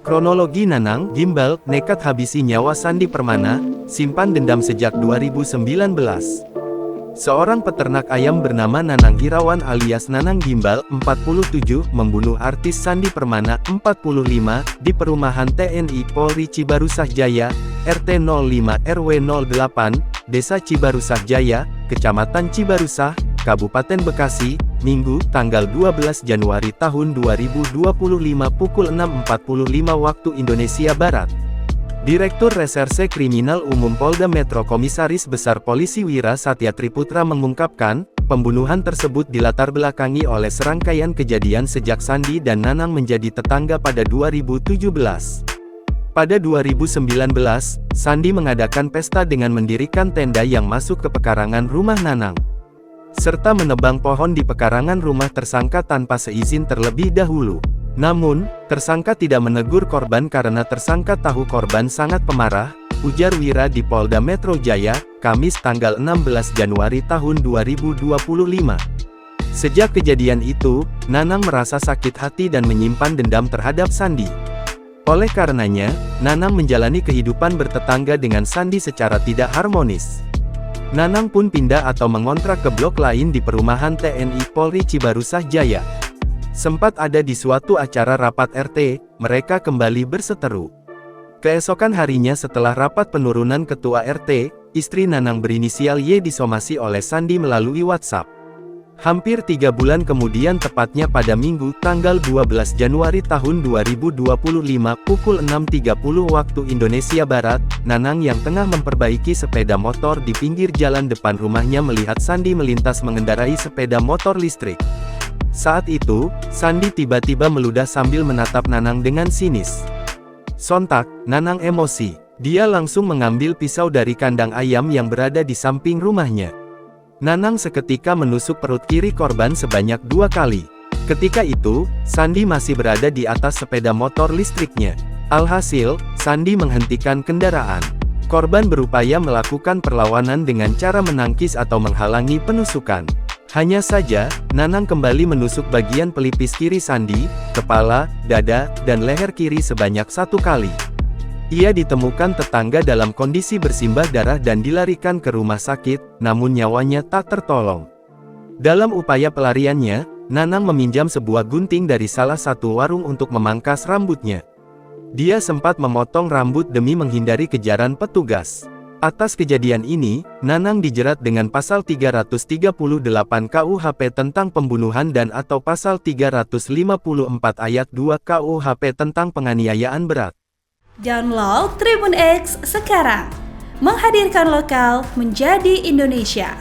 Kronologi Nanang, Gimbal, nekat habisi nyawa Sandi Permana, simpan dendam sejak 2019. Seorang peternak ayam bernama Nanang Irawan alias Nanang Gimbal, 47, membunuh artis Sandi Permana, 45, di perumahan TNI Polri Cibarusah Jaya, RT 05 RW 08, Desa Cibarusah Jaya, Kecamatan Cibarusah, Kabupaten Bekasi, Minggu, tanggal 12 Januari tahun 2025 pukul 6.45 waktu Indonesia Barat. Direktur Reserse Kriminal Umum Polda Metro Komisaris Besar Polisi Wira Satya Triputra mengungkapkan, pembunuhan tersebut dilatar belakangi oleh serangkaian kejadian sejak Sandi dan Nanang menjadi tetangga pada 2017. Pada 2019, Sandi mengadakan pesta dengan mendirikan tenda yang masuk ke pekarangan rumah Nanang, serta menebang pohon di pekarangan rumah tersangka tanpa seizin terlebih dahulu. Namun, tersangka tidak menegur korban karena tersangka tahu korban sangat pemarah, ujar Wira di Polda Metro Jaya, Kamis tanggal 16 Januari tahun 2025. Sejak kejadian itu, Nanang merasa sakit hati dan menyimpan dendam terhadap Sandi. Oleh karenanya, Nanang menjalani kehidupan bertetangga dengan Sandi secara tidak harmonis. Nanang pun pindah atau mengontrak ke blok lain di perumahan TNI Polri Cibarusah Jaya. Sempat ada di suatu acara rapat RT, mereka kembali berseteru. Keesokan harinya setelah rapat penurunan ketua RT, istri Nanang berinisial Y disomasi oleh Sandi melalui WhatsApp. Hampir 3 bulan kemudian tepatnya pada Minggu, tanggal 12 Januari tahun 2025 pukul 6.30 waktu Indonesia Barat, Nanang yang tengah memperbaiki sepeda motor di pinggir jalan depan rumahnya melihat Sandi melintas mengendarai sepeda motor listrik. Saat itu, Sandi tiba-tiba meludah sambil menatap Nanang dengan sinis. Sontak, Nanang emosi. Dia langsung mengambil pisau dari kandang ayam yang berada di samping rumahnya. Nanang seketika menusuk perut kiri korban sebanyak 2 kali. Ketika itu, Sandi masih berada di atas sepeda motor listriknya. Alhasil, Sandi menghentikan kendaraan. Korban berupaya melakukan perlawanan dengan cara menangkis atau menghalangi penusukan. Hanya saja, Nanang kembali menusuk bagian pelipis kiri Sandi, kepala, dada, dan leher kiri sebanyak 1 kali. Ia ditemukan tetangga dalam kondisi bersimbah darah dan dilarikan ke rumah sakit, namun nyawanya tak tertolong. Dalam upaya pelariannya, Nanang meminjam sebuah gunting dari salah satu warung untuk memangkas rambutnya. Dia sempat memotong rambut demi menghindari kejaran petugas. Atas kejadian ini, Nanang dijerat dengan pasal 338 KUHP tentang pembunuhan dan atau pasal 354 ayat 2 KUHP tentang penganiayaan berat. Download Tribun X sekarang, menghadirkan lokal menjadi Indonesia.